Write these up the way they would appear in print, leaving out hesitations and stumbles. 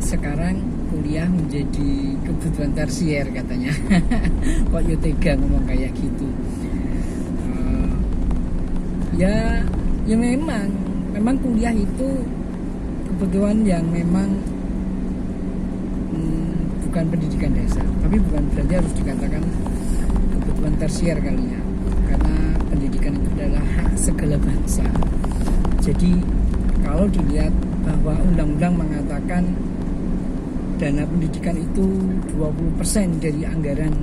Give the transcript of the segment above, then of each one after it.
sekarang kuliah menjadi kebutuhan tersier katanya. Kok ya tega ngomong kayak gitu. Ya memang kuliah itu kebutuhan yang memang bukan pendidikan dasar, tapi bukan berarti harus dikatakan kebutuhan tersier kalinya, karena pendidikan itu adalah hak segala bangsa. Jadi kalau dilihat bahwa undang-undang mengatakan dana pendidikan itu 20% dari anggaran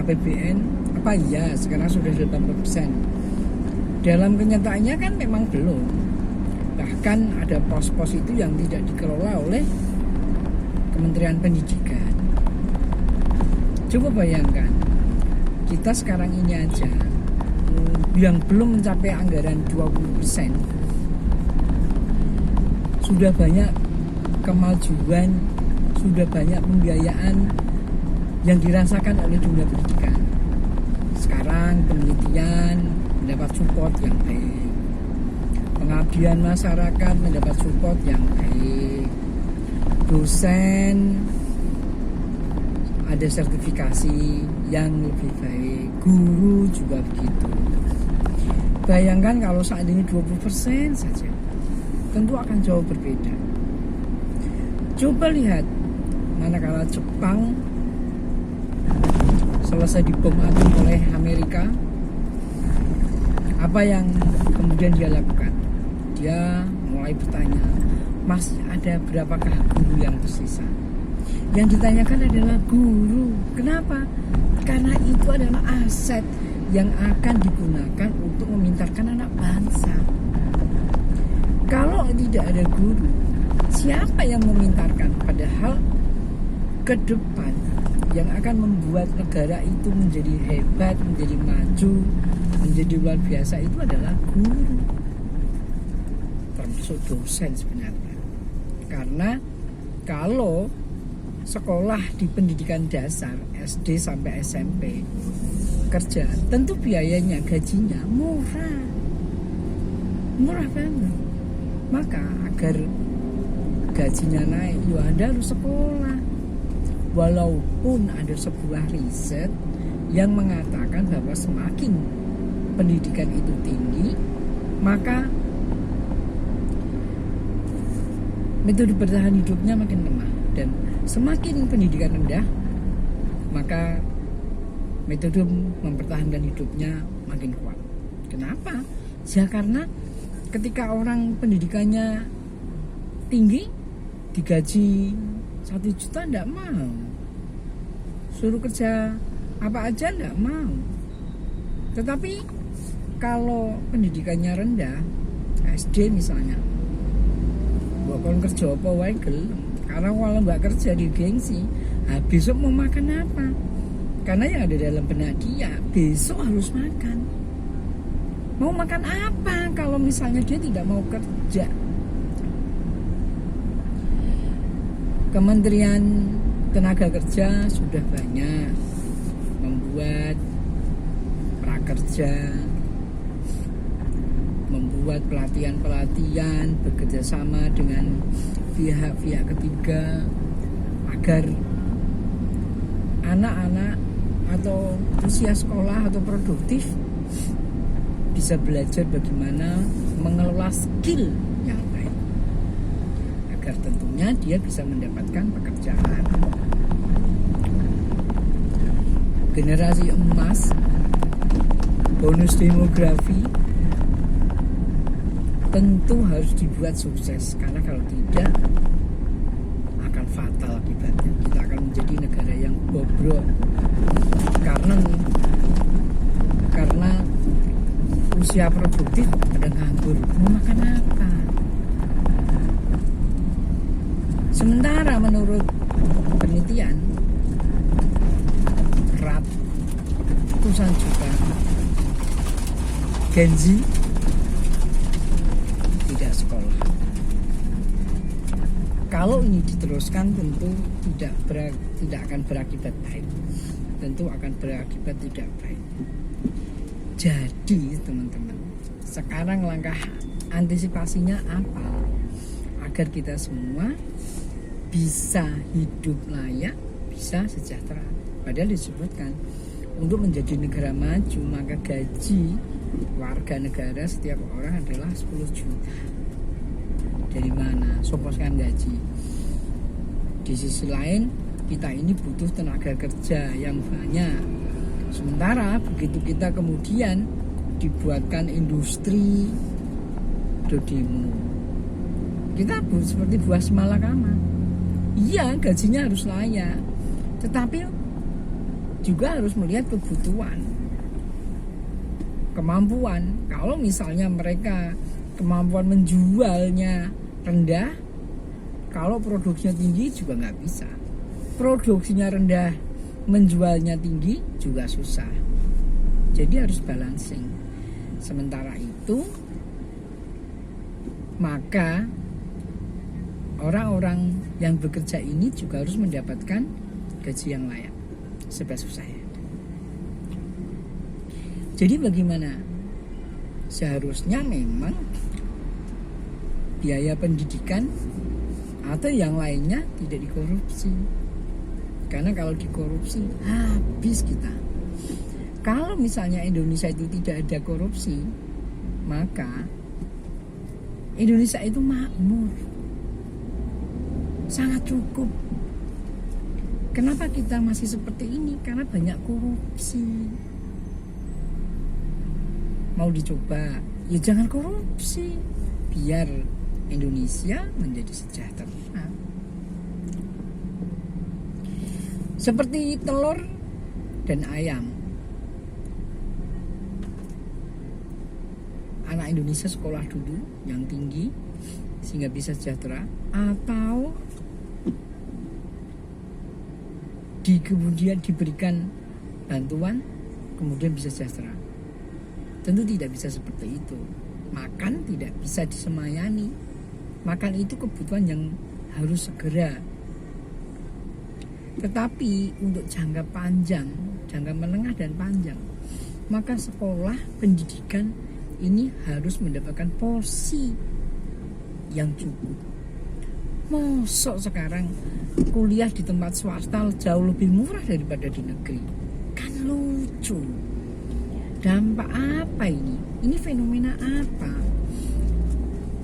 APBN, apa iya sekarang sudah 80%? Dalam kenyataannya kan memang belum. Bahkan ada pos-pos itu yang tidak dikelola oleh Kementerian Pendidikan. Coba bayangkan, kita sekarang ini aja yang belum mencapai anggaran 20%, sudah banyak kemajuan, sudah banyak pembiayaan yang dirasakan oleh dunia pendidikan. Sekarang penelitian mendapat support yang baik, pengabdian masyarakat mendapat support yang baik, dosen ada sertifikasi yang lebih baik, guru juga begitu. Bayangkan kalau saat ini 20% saja, tentu akan jauh berbeda. Coba lihat, manakala Jepang selesai dibom atom oleh Amerika, apa yang kemudian dia lakukan? Dia mulai bertanya, masih ada berapakah guru yang tersisa? Yang ditanyakan adalah guru. Kenapa? Karena itu adalah aset yang akan digunakan untuk memintarkan anak bangsa. Kalau tidak ada guru, siapa yang memintarkan? Padahal ke depan yang akan membuat negara itu menjadi hebat, menjadi maju, menjadi luar biasa itu adalah guru, termasuk dosen sebenarnya. Karena kalau sekolah di pendidikan dasar SD sampai SMP kerja, tentu biayanya, gajinya murah banget. Maka agar gajinya naik, ya Anda harus sekolah. Walaupun ada sebuah riset yang mengatakan bahwa semakin pendidikan itu tinggi, maka metode bertahan hidupnya makin lemah. Dan semakin pendidikan rendah, maka metode mempertahankan hidupnya makin kuat. Kenapa? Ya karena ketika orang pendidikannya tinggi, digaji 1 juta enggak mau, suruh kerja apa aja enggak mau. Tetapi kalau pendidikannya rendah, SD misalnya, bukan kerja apa wae gelem. Karena kalau nggak kerja di gengsi, besok mau makan apa? Karena yang ada dalam benak dia, besok harus makan. Mau makan apa kalau misalnya dia tidak mau kerja? Kementerian Tenaga Kerja sudah banyak membuat prakerja, membuat pelatihan-pelatihan bekerjasama dengan pihak-pihak ketiga agar anak-anak atau usia sekolah atau produktif bisa belajar bagaimana mengelola skill yang baik, agar tentunya dia bisa mendapatkan pekerjaan. Generasi emas, bonus demografi tentu harus dibuat sukses, karena kalau tidak akan fatal akibatnya. Kita akan menjadi negara yang bobrok karena usia produktif pada nganggur. Mau makan apa? Sementara menurut penelitian, ratusan juta Gen Z tidak sekolah. Kalau ini diteruskan tentu tidak akan berakibat baik. Tentu akan berakibat tidak baik. Jadi teman-teman, sekarang langkah antisipasinya apa? Agar kita semua bisa hidup layak, bisa sejahtera. Padahal disebutkan untuk menjadi negara maju maka gaji warga negara setiap orang adalah 10 juta. Dari mana? Soposkan gaji. Di sisi lain kita ini butuh tenaga kerja yang banyak. Sementara begitu kita kemudian dibuatkan industri dodemo, kita seperti buah semalakama. Iya, gajinya harus layak, tetapi juga harus melihat kebutuhan, kemampuan. Kalau misalnya mereka kemampuan menjualnya rendah, kalau produksinya tinggi juga nggak bisa. Produksinya rendah, menjualnya tinggi juga susah. Jadi harus balancing. Sementara itu, maka orang-orang yang bekerja ini juga harus mendapatkan gaji yang layak. Susah-susah. Jadi bagaimana? Seharusnya memang biaya pendidikan atau yang lainnya tidak dikorupsi. Karena kalau dikorupsi habis kita. Kalau misalnya Indonesia itu tidak ada korupsi, maka Indonesia itu makmur, sangat cukup. Kenapa kita masih seperti ini? Karena banyak korupsi. Mau dicoba, ya jangan korupsi, biar Indonesia menjadi sejahtera. Seperti telur dan ayam. Anak Indonesia sekolah dulu yang tinggi sehingga bisa sejahtera, atau kemudian diberikan bantuan kemudian bisa sejahtera. Tentu tidak bisa seperti itu. Makan tidak bisa disemayani. Makan itu kebutuhan yang harus segera. Tetapi untuk jangka panjang, jangka menengah dan panjang, maka sekolah pendidikan ini harus mendapatkan porsi yang cukup. Mosok sekarang kuliah di tempat swasta jauh lebih murah daripada di negeri? Kan lucu. Dampak apa ini? Ini fenomena apa?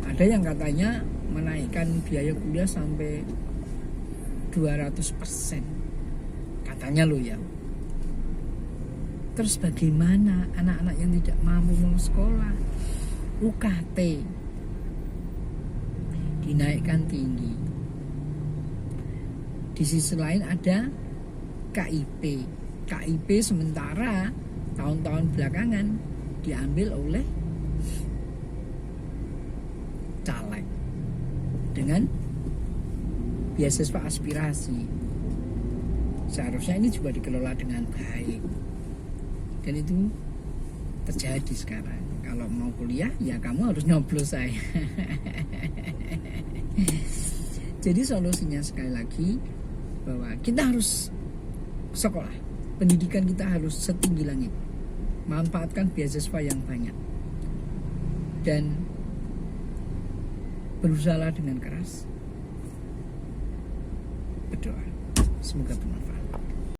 Ada yang katanya menaikkan biaya kuliah sampai 200%. Katanya loh ya. Terus bagaimana anak-anak yang tidak mampu mau sekolah? UKT dinaikkan tinggi. Di sisi lain ada KIP. KIP sementara tahun-tahun belakangan diambil oleh caleg dengan beasiswa aspirasi. Seharusnya ini juga dikelola dengan baik. Dan itu terjadi sekarang. Kalau mau kuliah, ya kamu harus nyoblos saya. Jadi solusinya sekali lagi bahwa kita harus sekolah. Pendidikan kita harus setinggi langit. Manfaatkan beasiswa yang banyak. Dan berusaha dengan keras. Berdoa. Semoga benar.